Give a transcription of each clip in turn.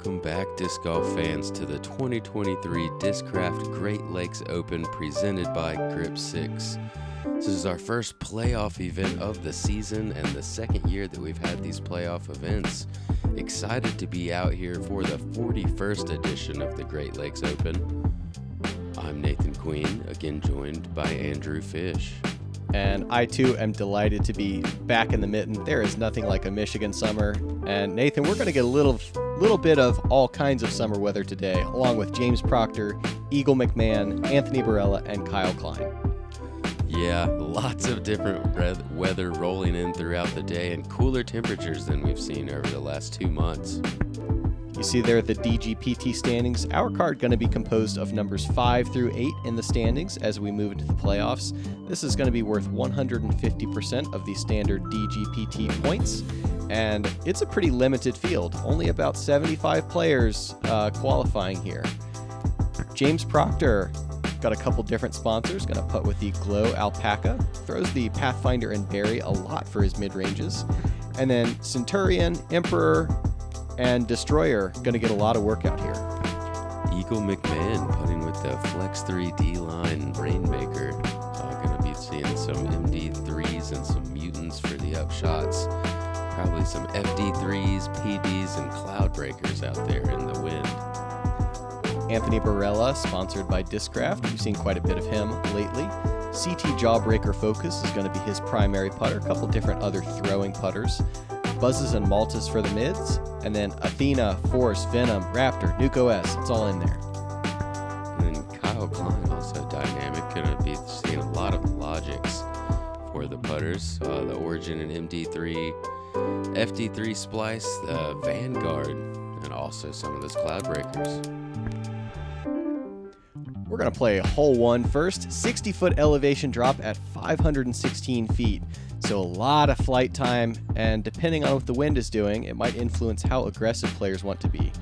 Welcome back, disc golf fans, to the 2023 Discraft Great Lakes Open presented by Grip 6. This is our first playoff event of the season and the second year that we've had these playoff events. Excited to be out here for the 41st edition of the Great Lakes Open. I'm Nathan Queen, again joined by Andrew Fish. And I too am delighted to be back in the mitten. There is nothing like a Michigan summer. And Nathan, we're going to get a little bit of all kinds of summer weather today, along with James Proctor, Eagle McMahon, Anthony Barela, and Kyle Klein. Yeah, lots of different weather rolling in throughout the day and cooler temperatures than we've seen over the last 2 months. You see there the DGPT standings. Our card going to be composed of numbers 5 through 8 in the standings as we move into the playoffs. This is going to be worth 150% of the standard DGPT points, and it's a pretty limited field. Only about 75 players qualifying here. James Proctor got a couple different sponsors. Going to putt with the Glow Alpaca. Throws the Pathfinder and Berry a lot for his mid-ranges. And then Centurion, Emperor, and Destroyer going to get a lot of work out here. Eagle McMahon putting with the Flex 3 D-Line Rainmaker. Going to be seeing some MD3s and some Mutants for the upshots. Probably some FD3s, PDs, and Cloud Breakers out there in the wind. Anthony Barela, sponsored by Discraft. We've seen quite a bit of him lately. CT Jawbreaker Focus is going to be his primary putter. A couple different other throwing putters. Buzzes and Maltas for the mids, and then Athena, Force, Venom, Raptor, Nuke OS, it's all in there. And then Kyle Klein, also dynamic, going to be seeing a lot of logics for the putters. The Origin and MD3, FD3 Splice, the Vanguard, and also some of those Cloud Breakers. We're going to play hole 1 first, 60-foot elevation drop at 516 feet. So a lot of flight time, and depending on what the wind is doing, it might influence how aggressive players want to be.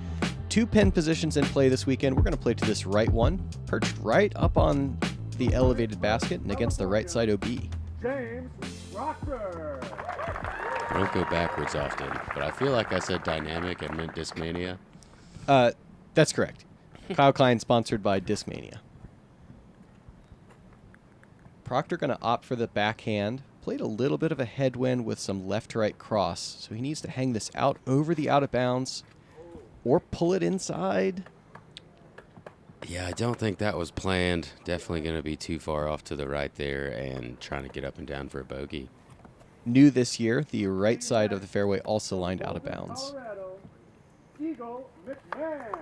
2 pin positions in play this weekend. We're going to play to this right one, perched right up on the elevated basket and against the right side OB. James Proctor. I don't go backwards often, but I feel like I said dynamic and meant Discmania. That's correct. Kyle Klein, sponsored by Discmania. Proctor going to opt for the backhand. Played a little bit of a headwind with some left-to-right cross, so he needs to hang this out over the out-of-bounds or pull it inside. Yeah, I don't think that was planned. Definitely going to be too far off to the right there and trying to get up and down for a bogey. New this year, the right side of the fairway also lined out of bounds. Eagle McMahon.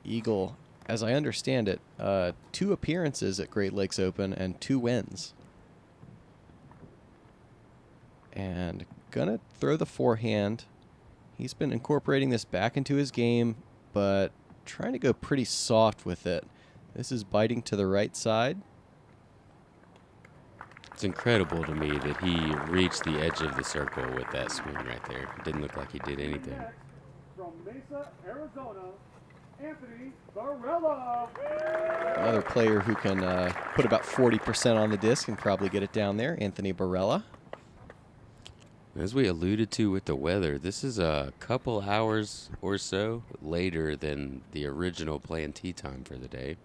Eagle, as I understand it, 2 appearances at Great Lakes Open and 2 wins. And gonna throw the forehand. He's been incorporating this back into his game, but trying to go pretty soft with it. This is biting to the right side. It's incredible to me that he reached the edge of the circle with that swing right there. It didn't look like he did anything. From Mesa, Arizona, Anthony Barela. Another player who can put about 40% on the disc and probably get it down there, Anthony Barela. As we alluded to with the weather, this is a couple hours or so later than the original planned tee time for the day.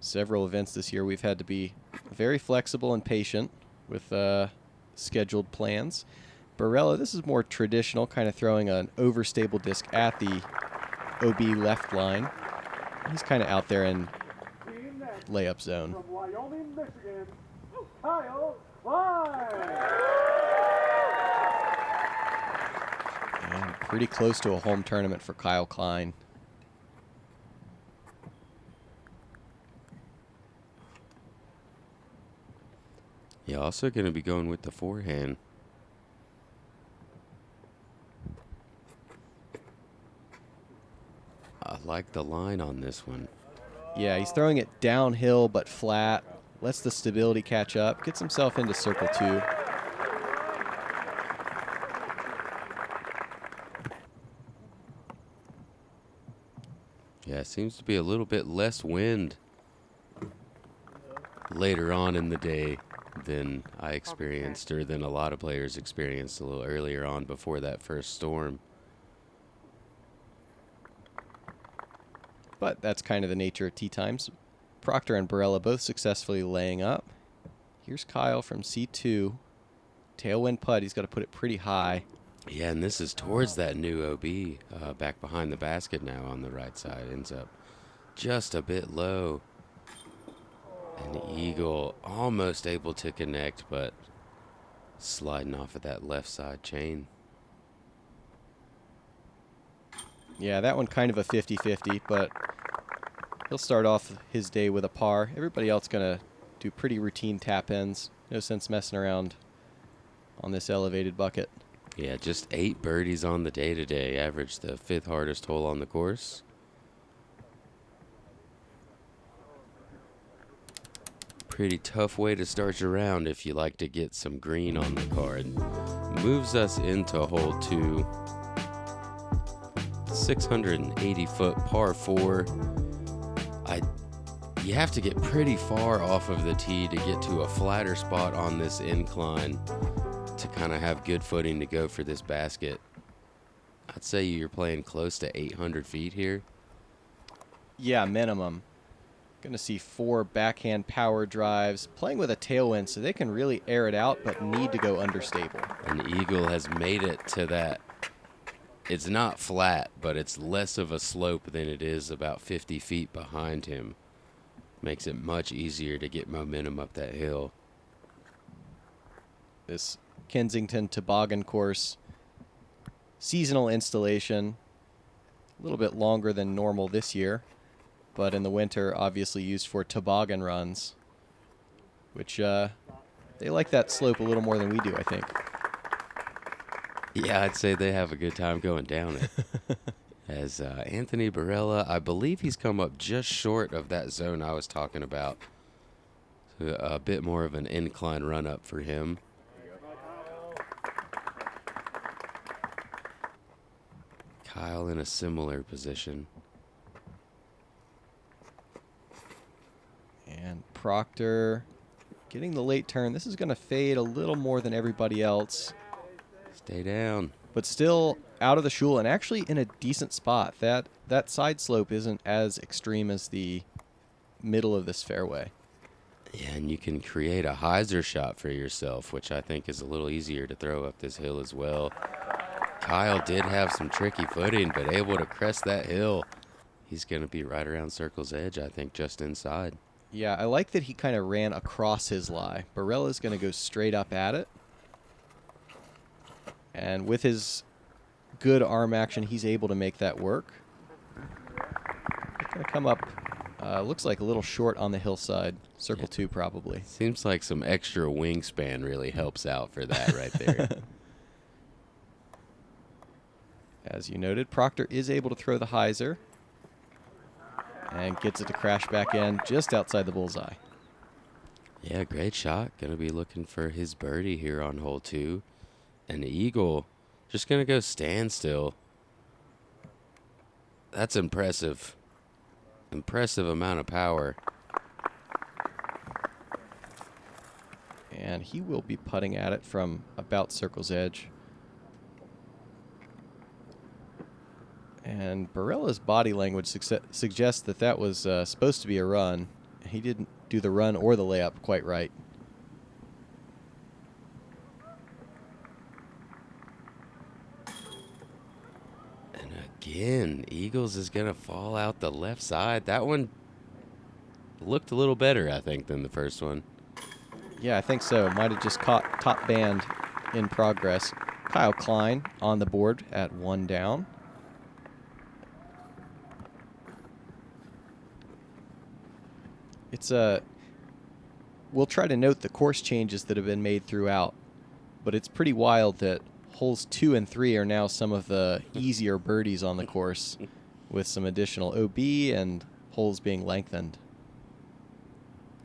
Several events this year we've had to be very flexible and patient with scheduled plans. Barela, this is more traditional, kind of throwing an overstable disc at the OB left line. He's kind of out there in layup zone. From Wyoming, Michigan, Kyle Klein. And pretty close to a home tournament for Kyle Klein. Yeah, also going to be going with the forehand. I like the line on this one. Yeah, he's throwing it downhill but flat. Lets the stability catch up. Gets himself into circle 2. Yeah, it seems to be a little bit less wind later on in the day. than I experienced, or than a lot of players experienced a little earlier on before that first storm. But that's kind of the nature of tee times. Proctor and Barela both successfully laying up. Here's Kyle from C2. Tailwind putt. He's got to put it pretty high. Yeah, and this is towards that new OB, back behind the basket now on the right side. Ends up just a bit low. And Eagle almost able to connect, but sliding off of that left side chain. Yeah, that one kind of a 50-50, but he'll start off his day with a par. Everybody else going to do pretty routine tap-ins. No sense messing around on this elevated bucket. Yeah, just 8 birdies on the day today. Averaged the 5th hardest hole on the course. Pretty tough way to start your round if you like to get some green on the card. Moves us into hole 2. 680-foot par 4. You have to get pretty far off of the tee to get to a flatter spot on this incline to kind of have good footing to go for this basket. I'd say you're playing close to 800 feet here. Yeah, minimum. Going to see 4 backhand power drives, playing with a tailwind so they can really air it out but need to go understable. And Eagle has made it to that. It's not flat, but it's less of a slope than it is about 50 feet behind him. Makes it much easier to get momentum up that hill. This Kensington Toboggan course, seasonal installation, a little bit longer than normal this year, but in the winter obviously used for toboggan runs, which they like that slope a little more than we do, I think. Yeah, I'd say they have a good time going down it. As Anthony Barela, I believe he's come up just short of that zone I was talking about. So a bit more of an incline run up for him. Kyle in a similar position. And Proctor getting the late turn. This is going to fade a little more than everybody else. Stay down. But still out of the shul and actually in a decent spot. That side slope isn't as extreme as the middle of this fairway. Yeah, and you can create a hyzer shot for yourself, which I think is a little easier to throw up this hill as well. Kyle did have some tricky footing, but able to crest that hill. He's going to be right around circle's edge, I think, just inside. Yeah, I like that he kind of ran across his lie. Barela's going to go straight up at it. And with his good arm action, he's able to make that work. He's going to come up, looks like a little short on the hillside. Circle 2 probably. Seems like some extra wingspan really helps out for that right there. As you noted, Proctor is able to throw the hyzer and gets it to crash back in just outside the bullseye. Yeah, great shot. Going to be looking for his birdie here on hole 2. And the Eagle just going to go standstill. That's impressive. Impressive amount of power. And he will be putting at it from about circle's edge. And Barela's body language suggests that that was supposed to be a run. He didn't do the run or the layup quite right. And again, Eagles is going to fall out the left side. That one looked a little better, I think, than the first one. Yeah, I think so. Might have just caught top band in progress. Kyle Klein on the board at 1 down. We'll try to note the course changes that have been made throughout, but it's pretty wild that holes 2 and 3 are now some of the easier birdies on the course, with some additional OB and holes being lengthened.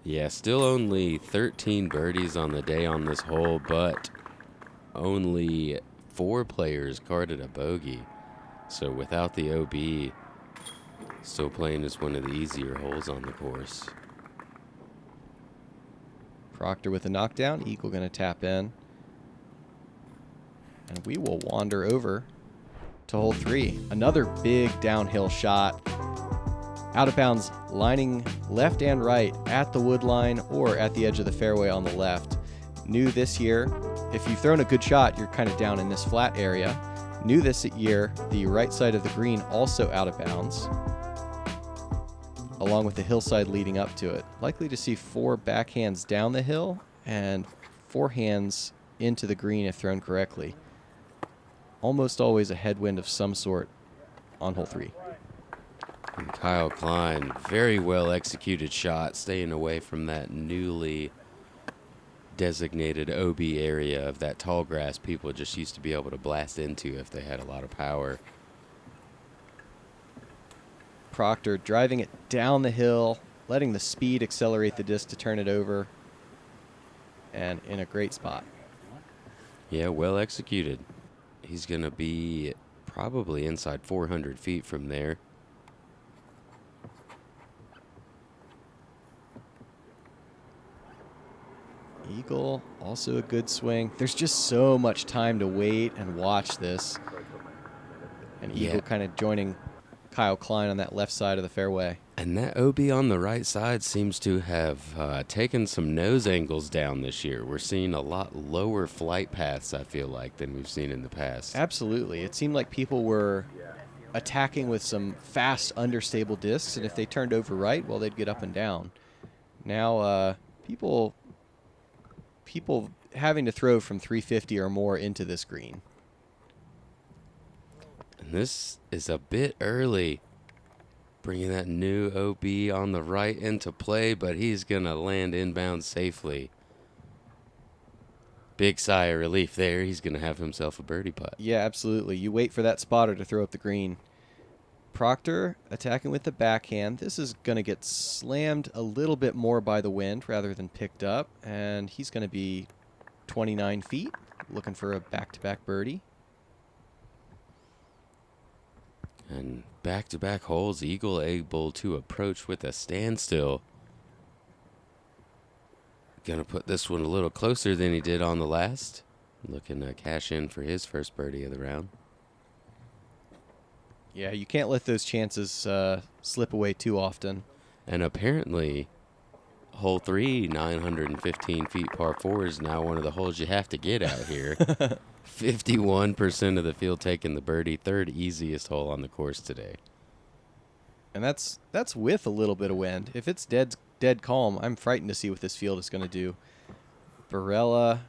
Yeah, still only 13 birdies on the day on this hole, but only 4 players carded a bogey. So without the OB, still playing as one of the easier holes on the course. Proctor with a knockdown. Eagle going to tap in. And we will wander over to hole 3. Another big downhill shot. Out of bounds, lining left and right at the wood line or at the edge of the fairway on the left. New this year, if you've thrown a good shot, you're kind of down in this flat area. New this year, the right side of the green also out of bounds, along with the hillside leading up to it. Likely to see 4 backhands down the hill and 4 hands into the green if thrown correctly. Almost always a headwind of some sort on hole 3. And Kyle Klein, very well executed shot, staying away from that newly designated OB area of that tall grass people just used to be able to blast into if they had a lot of power. Proctor driving it down the hill, letting the speed accelerate the disc to turn it over, and in a great spot. Yeah, well executed. He's going to be probably inside 400 feet from there. Eagle, also a good swing. There's just so much time to wait and watch this. And Eagle kind of joining Kyle Klein on that left side of the fairway. And that OB on the right side seems to have taken some nose angles down this year. We're seeing a lot lower flight paths, I feel like, than we've seen in the past. Absolutely. It seemed like people were attacking with some fast, understable discs, and if they turned over right, well, they'd get up and down. Now, people having to throw from 350 or more into this green. And this is a bit early, bringing that new OB on the right into play, but he's going to land inbound safely. Big sigh of relief there. He's going to have himself a birdie putt. Yeah, absolutely. You wait for that spotter to throw up the green. Proctor attacking with the backhand. This is going to get slammed a little bit more by the wind rather than picked up, and he's going to be 29 feet, looking for a back-to-back birdie. And back-to-back holes, Eagle able to approach with a standstill. Going to put this one a little closer than he did on the last. Looking to cash in for his first birdie of the round. Yeah, you can't let those chances slip away too often. And apparently, hole 3, 915 feet par 4 is now one of the holes you have to get out here. 51% of the field taking the birdie, third easiest hole on the course today. And that's with a little bit of wind. If it's dead calm, I'm frightened to see what this field is going to do. Barela.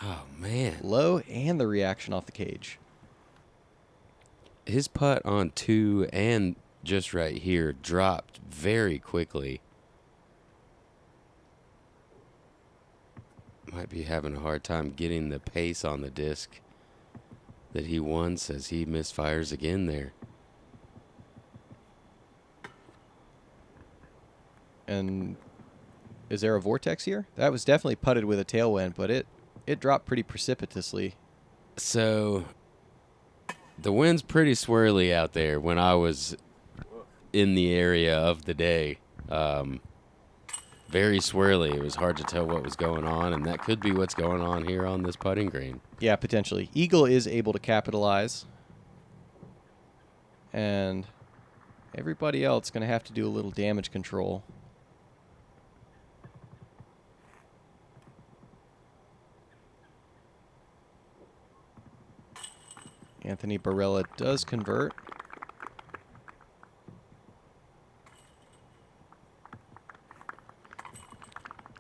Oh, man. Low and the reaction off the cage. His putt on 2 and just right here dropped very quickly. Might be having a hard time getting the pace on the disc that he wants as he misfires again there. And is there a vortex here? That was definitely putted with a tailwind, but it dropped pretty precipitously. So the wind's pretty swirly out there when I was in the area of the day. Very swirly. It was hard to tell what was going on, and that could be what's going on here on this putting green. Yeah, potentially. Eagle is able to capitalize. And everybody else going to have to do a little damage control. Anthony Barela does convert.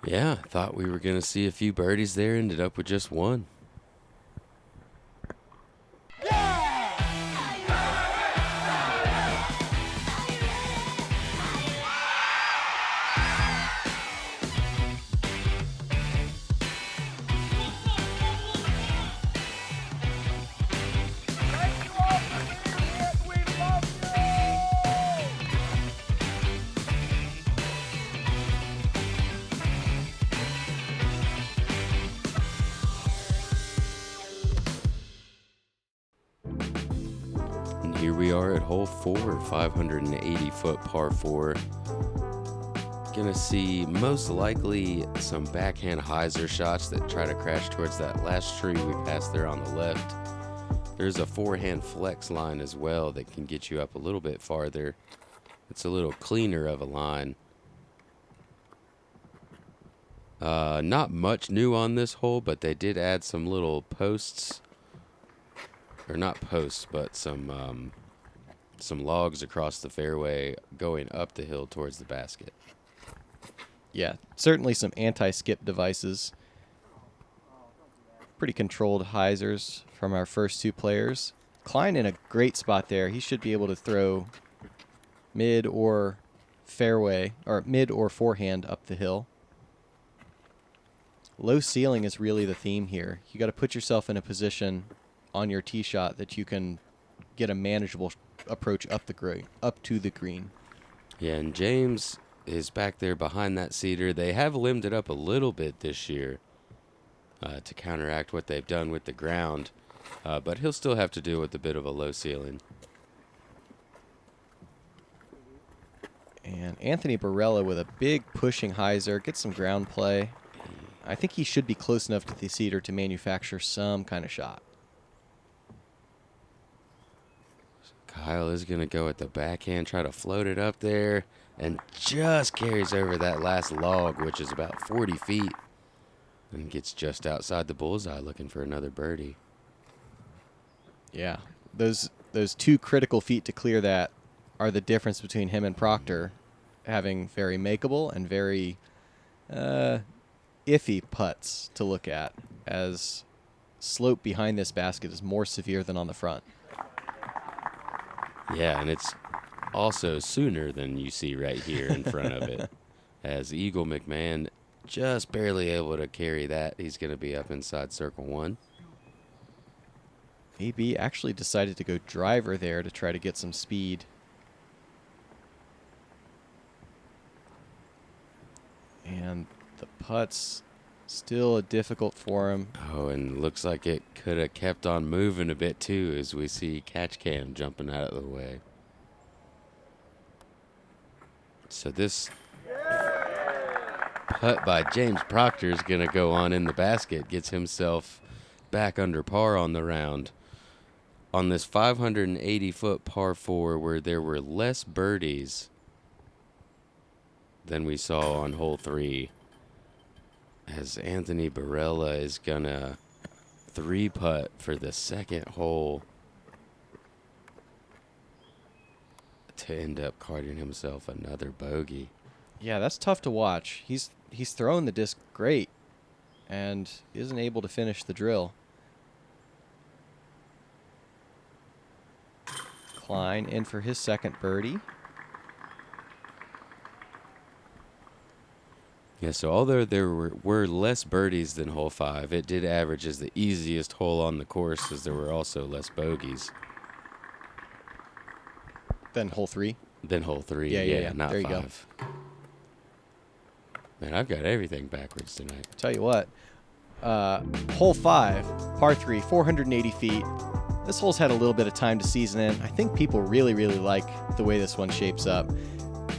Yeah, thought we were going to see a few birdies there. Ended up with just one. Here we are at hole 4, 580-foot par 4. Gonna see most likely some backhand hyzer shots that try to crash towards that last tree we passed there on the left. There's a forehand flex line as well that can get you up a little bit farther. It's a little cleaner of a line. Not much new on this hole, but they did add some little posts, or not posts, but some logs across the fairway going up the hill towards the basket. Yeah, certainly some anti-skip devices. Pretty controlled hyzers from our first two players. Klein in a great spot there. He should be able to throw mid or fairway, or mid or forehand up the hill. Low ceiling is really the theme here. You got to put yourself in a position on your tee shot that you can get a manageable approach up to the green. Yeah, and James is back there behind that cedar. They have limbed it up a little bit this year to counteract what they've done with the ground, but he'll still have to deal with a bit of a low ceiling. And Anthony Barela with a big pushing hyzer, gets some ground play. I think he should be close enough to the cedar to manufacture some kind of shot. Kyle is going to go at the backhand, try to float it up there, and just carries over that last log, which is about 40 feet, and gets just outside the bullseye looking for another birdie. Yeah, those two critical feet to clear that are the difference between him and Proctor, having very makeable and very iffy putts to look at, as slope behind this basket is more severe than on the front. Yeah, and it's also sooner than you see right here in front of it, as Eagle McMahon just barely able to carry that. He's going to be up inside circle one. AB actually decided to go driver there to try to get some speed. And the putts still difficult for him. Oh, and looks like it could have kept on moving a bit too, as we see Catch Cam jumping out of the way. So this putt by James Proctor is going to go on in the basket, gets himself back under par on the round. On this 580-foot par 4 where there were less birdies than we saw on hole 3, as Anthony Barela is going to 3-putt for the second hole to end up carding himself another bogey. Yeah, that's tough to watch. He's throwing the disc great and isn't able to finish the drill. Klein in for his second birdie. Yeah, so although there were less birdies than hole 5, it did average as the easiest hole on the course, as there were also less bogeys. Then hole 3? Then hole 3, yeah. not there you 5. Go. Man, I've got everything backwards tonight. Tell you what, hole 5, par 3, 480 feet. This hole's had a little bit of time to season in. I think people really, really like the way this one shapes up.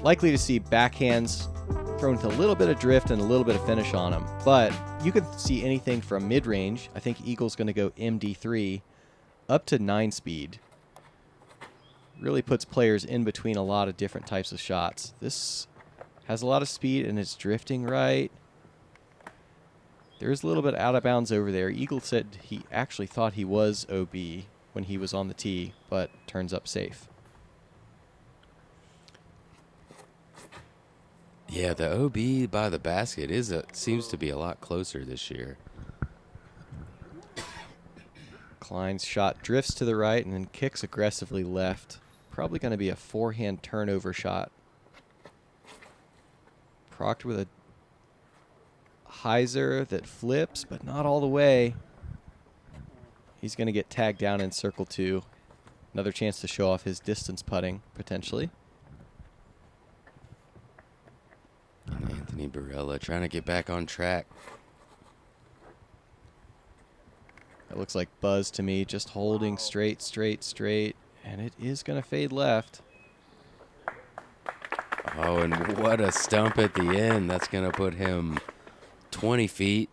Likely to see backhands thrown with a little bit of drift and a little bit of finish on them. But you could see anything from mid-range. I think Eagle's going to go MD3 up to 9-speed. Really puts players in between a lot of different types of shots. This has a lot of speed and it's drifting right. There's a little bit out of bounds over there. Eagle said he actually thought he was OB when he was on the tee, but turns up safe. Yeah, the OB by the basket seems to be a lot closer this year. Klein's shot drifts to the right and then kicks aggressively left. Probably going to be a forehand turnover shot. Proctor with a hyzer that flips, but not all the way. He's going to get tagged down in circle 2. Another chance to show off his distance putting, potentially. And Anthony Barela trying to get back on track. It looks like Buzz to me, just holding straight. And it is going to fade left. Oh, and what a stump at the end. That's going to put him 20 feet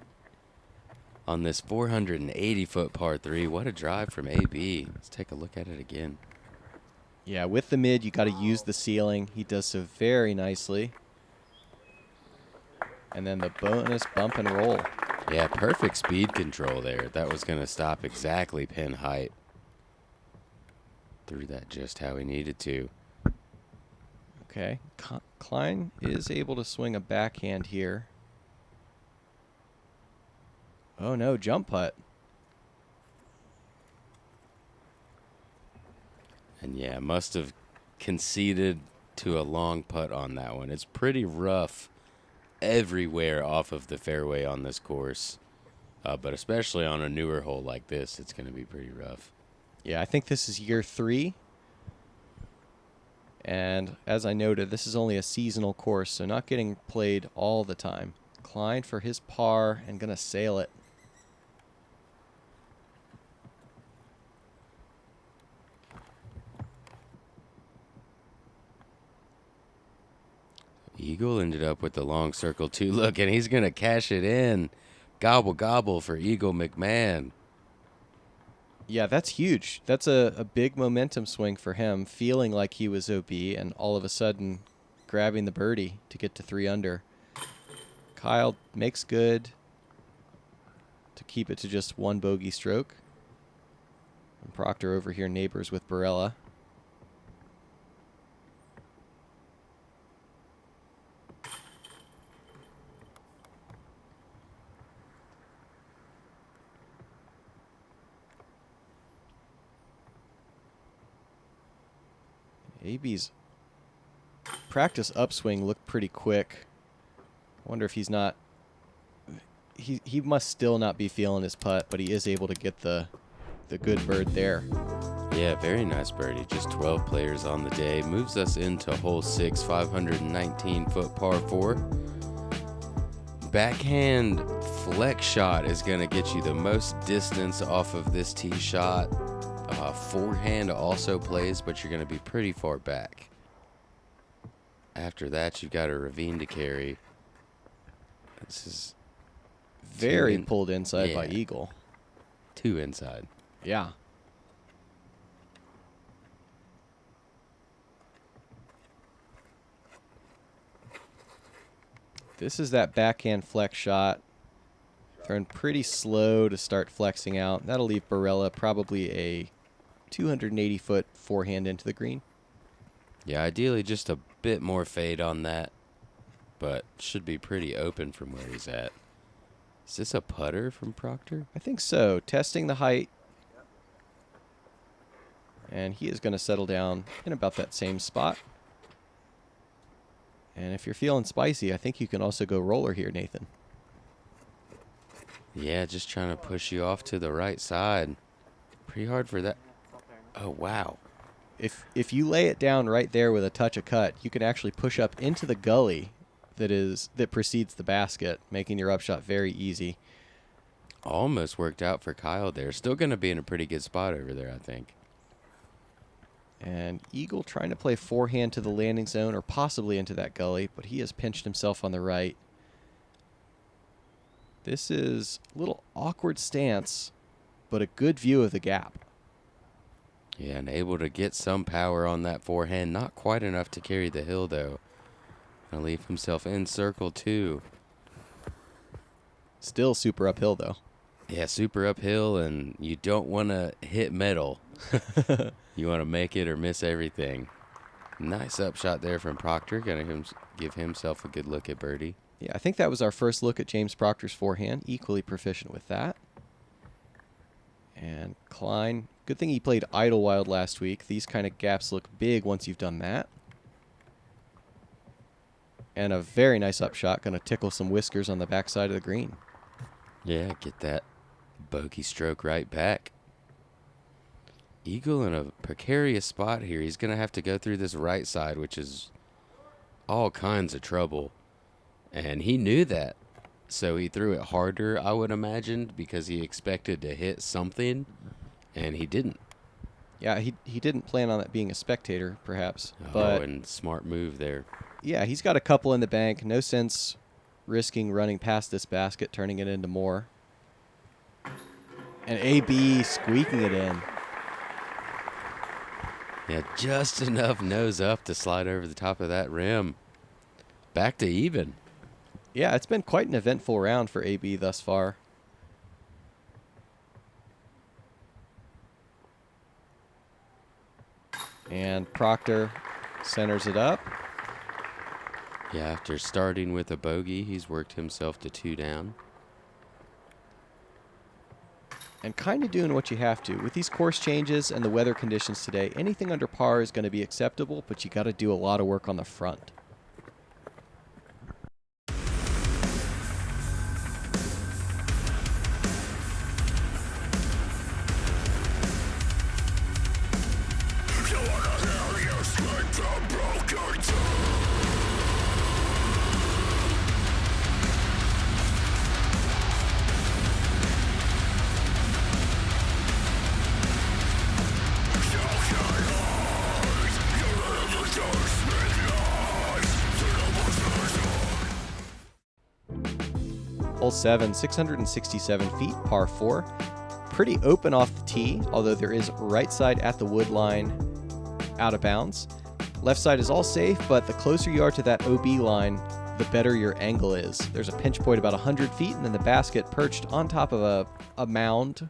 on this 480-foot par 3. What a drive from AB. Let's take a look at it again. Yeah, with the mid, you got to use the ceiling. He does so very nicely. And then the bonus bump and roll. Yeah, perfect speed control there. That was going to stop exactly pin height. Threw that just how he needed to. Okay, Klein is able to swing a backhand here. Oh no, jump putt. And yeah, must have conceded to a long putt on that one. It's pretty rough everywhere off of the fairway on this course. But especially on a newer hole like this, it's going to be pretty rough. Yeah, I think this is year 3. And as I noted, this is only a seasonal course, so not getting played all the time. Klein for his par and going to sail it. Eagle ended up with the long circle too. Look, and he's going to cash it in. Gobble, gobble for Eagle McMahon. Yeah, that's huge. That's a big momentum swing for him, feeling like he was OB and all of a sudden grabbing the birdie to get to 3 under. Kyle makes good to keep it to just 1 bogey stroke. And Proctor over here neighbors with Barela. AB's practice upswing looked pretty quick. I wonder if he's not... He must still not be feeling his putt, but he is able to get the good bird there. Yeah, very nice birdie. Just 12 players on the day. Moves us into hole 6, 519-foot par 4. Backhand flex shot is going to get you the most distance off of this tee shot. Forehand also plays, but you're going to be pretty far back. After that, you've got a ravine to carry. This is very pulled inside by Eagle. 2 inside. Yeah. This is that backhand flex shot. Thrown pretty slow to start flexing out. That'll leave Barela probably a 280-foot forehand into the green. Yeah, ideally just a bit more fade on that, but should be pretty open from where he's at. Is this a putter from Proctor? I think so. Testing the height. And he is going to settle down in about that same spot. And if you're feeling spicy, I think you can also go roller here, Nathan. Yeah, just trying to push you off to the right side. Pretty hard for that. Oh, wow. If you lay it down right there with a touch of cut, you can actually push up into the gully that precedes the basket, making your upshot very easy. Almost worked out for Kyle there. Still going to be in a pretty good spot over there, I think. And Eagle trying to play forehand to the landing zone or possibly into that gully, but he has pinched himself on the right. This is a little awkward stance, but a good view of the gap. Yeah, and able to get some power on that forehand. Not quite enough to carry the hill, though. Gonna leave himself in circle 2. Still super uphill, though. Yeah, super uphill, and you don't want to hit metal. You want to make it or miss everything. Nice upshot there from Proctor. Gonna give himself a good look at birdie. Yeah, I think that was our first look at James Proctor's forehand. Equally proficient with that. And Klein, good thing he played Idlewild last week. These kind of gaps look big once you've done that. And a very nice upshot. Going to tickle some whiskers on the backside of the green. Yeah, get that bogey stroke right back. Eagle in a precarious spot here. He's going to have to go through this right side, which is all kinds of trouble. And he knew that. So he threw it harder, I would imagine, because he expected to hit something, and he didn't. Yeah, he didn't plan on that being a spectator, perhaps. But and smart move there. Yeah, he's got a couple in the bank. No sense risking running past this basket, turning it into more. And AB squeaking it in. Yeah, just enough nose up to slide over the top of that rim. Back to even. Yeah, it's been quite an eventful round for AB thus far. And Proctor centers it up. Yeah, after starting with a bogey, he's worked himself to 2 down. And kind of doing what you have to. With these course changes and the weather conditions today, anything under par is going to be acceptable, but you got to do a lot of work on the front. Hole 7, 667 feet, par 4. Pretty open off the tee, although there is right side at the wood line out of bounds. Left side is all safe, but the closer you are to that OB line, the better your angle is. There's a pinch point about 100 feet, and then the basket perched on top of a mound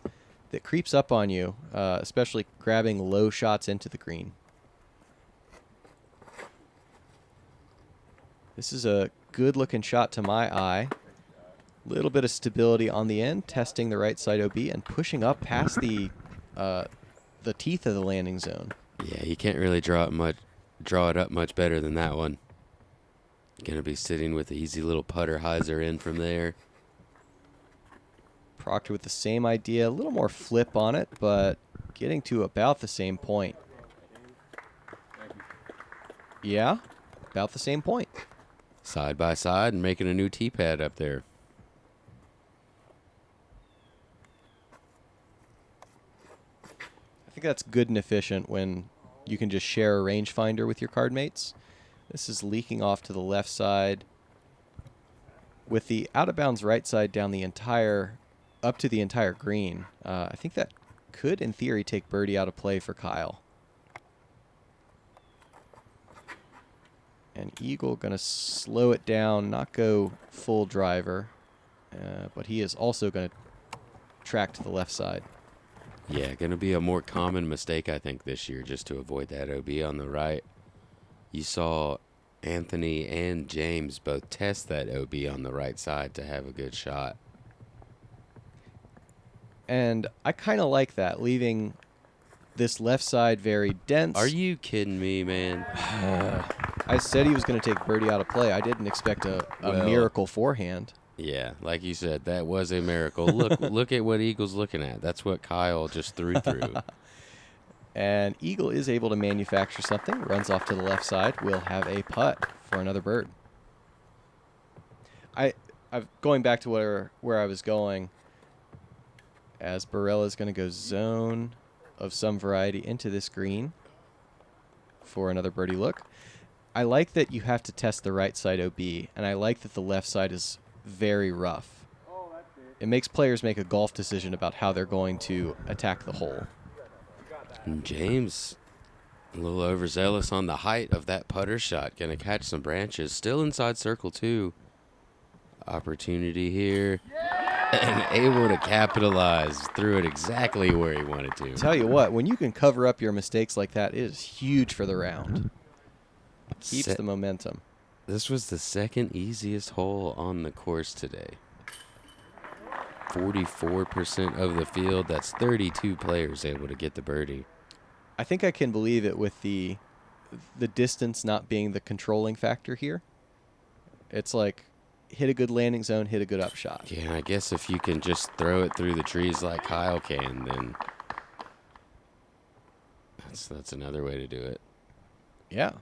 that creeps up on you, especially grabbing low shots into the green. This is a good-looking shot to my eye. Little bit of stability on the end, testing the right side OB and pushing up past the teeth of the landing zone. Yeah, you can't really draw it up much better than that one. Gonna be sitting with the easy little putter hyzer in from there. Proctor with the same idea, a little more flip on it, but getting to about the same point. Yeah, about the same point. Side by side and making a new tee pad up there. I think that's good and efficient when you can just share a rangefinder with your card mates. This is leaking off to the left side with the out of bounds right side down the entire, up to the entire green. I think that could, in theory, take birdie out of play for Kyle. And Eagle going to slow it down, not go full driver, but he is also going to track to the left side. Yeah, going to be a more common mistake, I think, this year, just to avoid that OB on the right. You saw Anthony and James both test that OB on the right side to have a good shot. And I kind of like that, leaving this left side very dense. Are you kidding me, man? I said he was going to take birdie out of play. I didn't expect a miracle forehand. Yeah, like you said, that was a miracle. Look at what Eagle's looking at. That's what Kyle just threw through. And Eagle is able to manufacture something. Runs off to the left side. Will have a putt for another bird. I'm going back to where I was going. As Barela is going to go zone of some variety into this green for another birdie look. I like that you have to test the right side OB, and I like that the left side is very rough. It makes players make a golf decision about how they're going to attack the hole. And James, a little overzealous on the height of that putter shot. Going to catch some branches. Still inside circle 2. Opportunity here. And able to capitalize. Threw it exactly where he wanted to. Tell you what, when you can cover up your mistakes like that, it is huge for the round. Keeps the momentum. This was the second easiest hole on the course today. 44% of the field. That's 32 players able to get the birdie. I think I can believe it with the distance not being the controlling factor here. It's like hit a good landing zone, hit a good upshot. Yeah, I guess if you can just throw it through the trees like Kyle can, then that's another way to do it. Yeah.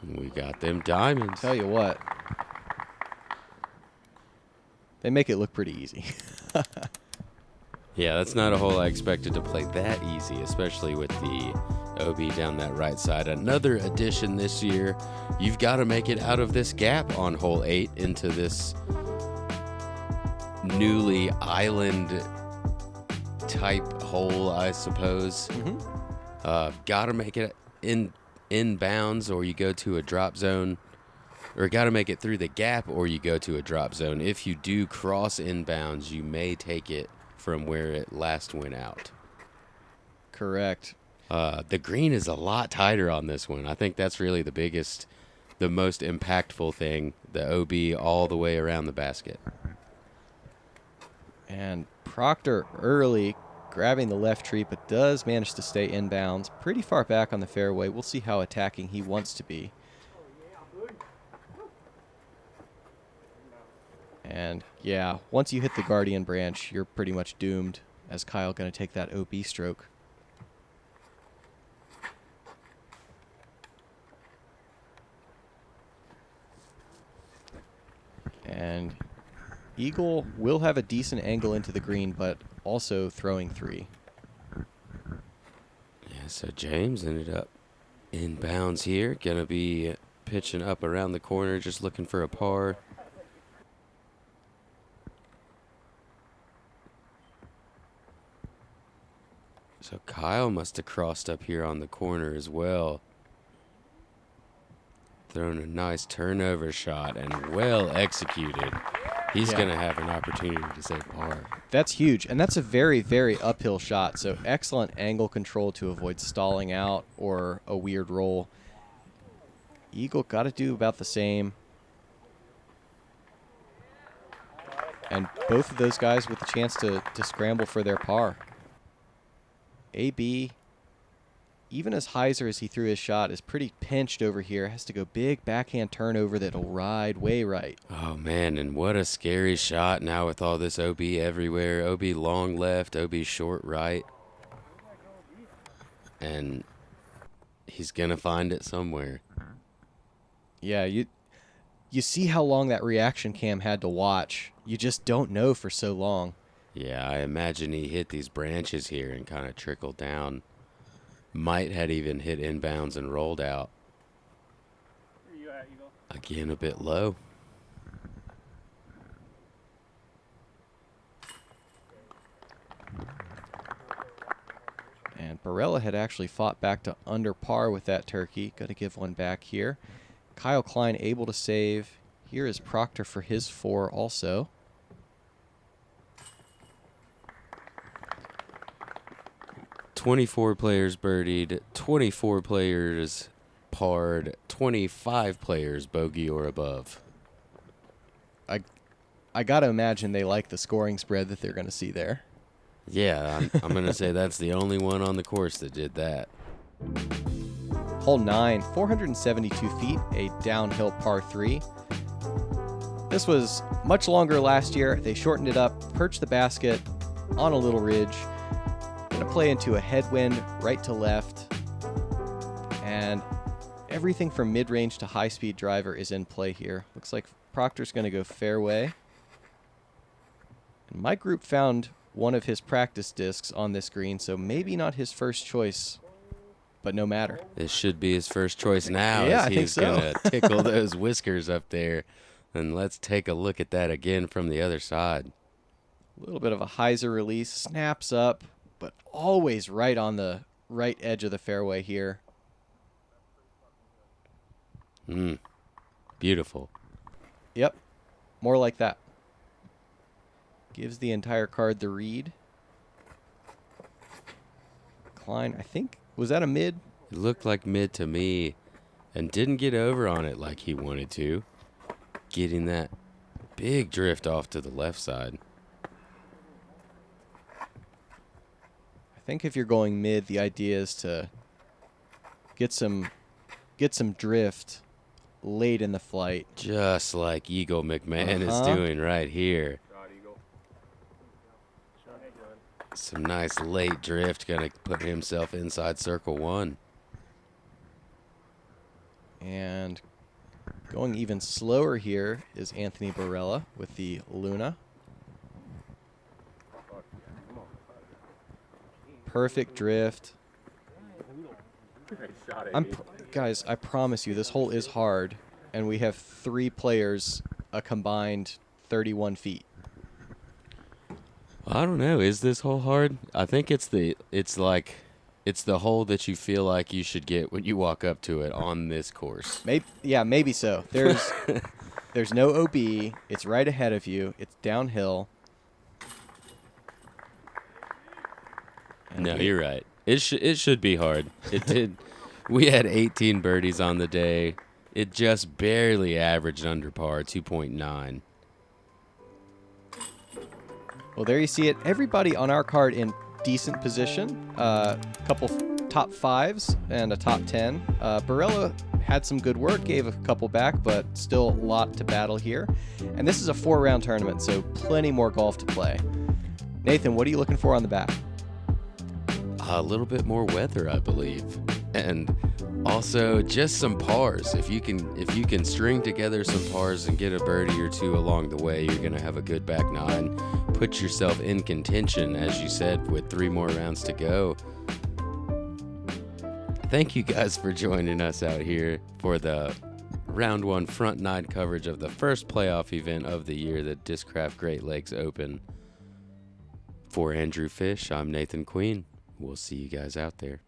We got them diamonds. Tell you what, They make it look pretty easy. Yeah, that's not a hole I expected to play that easy, especially with the OB down that right side. Another addition this year, you've got to make it out of this gap on hole 8 into this newly island type hole, I suppose. Got to make it in bounds, or you go to a drop zone, or got to make it through the gap, or you go to a drop zone. If you do cross inbounds, you may take it from where it last went out. Correct. The green is a lot tighter on this one. I think that's really the most impactful thing, the OB all the way around the basket. And Proctor early grabbing the left tree, but does manage to stay inbounds pretty far back on the fairway. We'll see how attacking he wants to be. And yeah, once you hit the Guardian branch, you're pretty much doomed, as Kyle going to take that OB stroke. And Eagle will have a decent angle into the green, but also throwing 3. Yeah, so James ended up in bounds here. Going to be pitching up around the corner, just looking for a par. So Kyle must have crossed up here on the corner as well. Throwing a nice turnover shot and well executed. He's going to have an opportunity to say par. That's huge, and that's a very, very uphill shot. So excellent angle control to avoid stalling out or a weird roll. Eagle got to do about the same. And both of those guys with a chance to scramble for their par. AB, even as Heiser as he threw his shot, is pretty pinched over here. Has to go big backhand turnover that'll ride way right. Oh, man, and what a scary shot now with all this OB everywhere. OB long left, OB short right. And he's going to find it somewhere. Yeah, you see how long that reaction cam had to watch. You just don't know for so long. Yeah, I imagine he hit these branches here and kind of trickled down. Might had even hit inbounds and rolled out. Where you at, Eagle? Again, a bit low. And Barela had actually fought back to under par with that turkey. Got to give one back here. Kyle Klein able to save. Here is Proctor for his 4 also. "24 players birdied, 24 players parred, 25 players bogey or above." I got to imagine they like the scoring spread that they're going to see there. Yeah, I'm going to say that's the only one on the course that did that. Hole 9, 472 feet, a downhill par 3. This was much longer last year. They shortened it up, perched the basket on a little ridge. Going to play into a headwind right to left. And everything from mid-range to high-speed driver is in play here. Looks like Proctor's going to go fairway. And my group found one of his practice discs on this green, so maybe not his first choice, but no matter. This should be his first choice now. Yeah, as I think he's so. going to tickle those whiskers up there. And let's take a look at that again from the other side. A little bit of a Heiser release, snaps up, but always right on the right edge of the fairway here. Beautiful. Yep, more like that. Gives the entire card the read. Klein, I think, was that a mid? It looked like mid to me and didn't get over on it like he wanted to. Getting that big drift off to the left side. I think if you're going mid, the idea is to get some drift late in the flight. Just like Eagle McMahon is doing right here. Some nice late drift, going to put himself inside circle 1. And going even slower here is Anthony Barela with the Luna. perfect drift. Guys, I promise you, this hole is hard, and we have 3 players a combined 31 feet. I don't know. Is this hole hard? I think it's the hole that you feel like you should get when you walk up to it on this course. Maybe so. There's no OB. It's right ahead of you. It's downhill. No, you're right. It should be hard. It did. We had 18 birdies on the day. It just barely averaged under par, 2.9. Well, there you see it. Everybody on our card in decent position. Couple top 5s and a top 10. Barela had some good work, gave a couple back, but still a lot to battle here. And this is a 4-round tournament, so plenty more golf to play. Nathan, what are you looking for on the back? A little bit more weather, I believe, and also just some pars. If you can string together some pars and get a birdie or 2 along the way, you're gonna have a good back 9. Put yourself in contention, as you said, with 3 more rounds to go. Thank you guys for joining us out here for the round 1 front 9 coverage of the first playoff event of the year, the Discraft Great Lakes Open. For Andrew Fish, I'm Nathan Queen. We'll see you guys out there.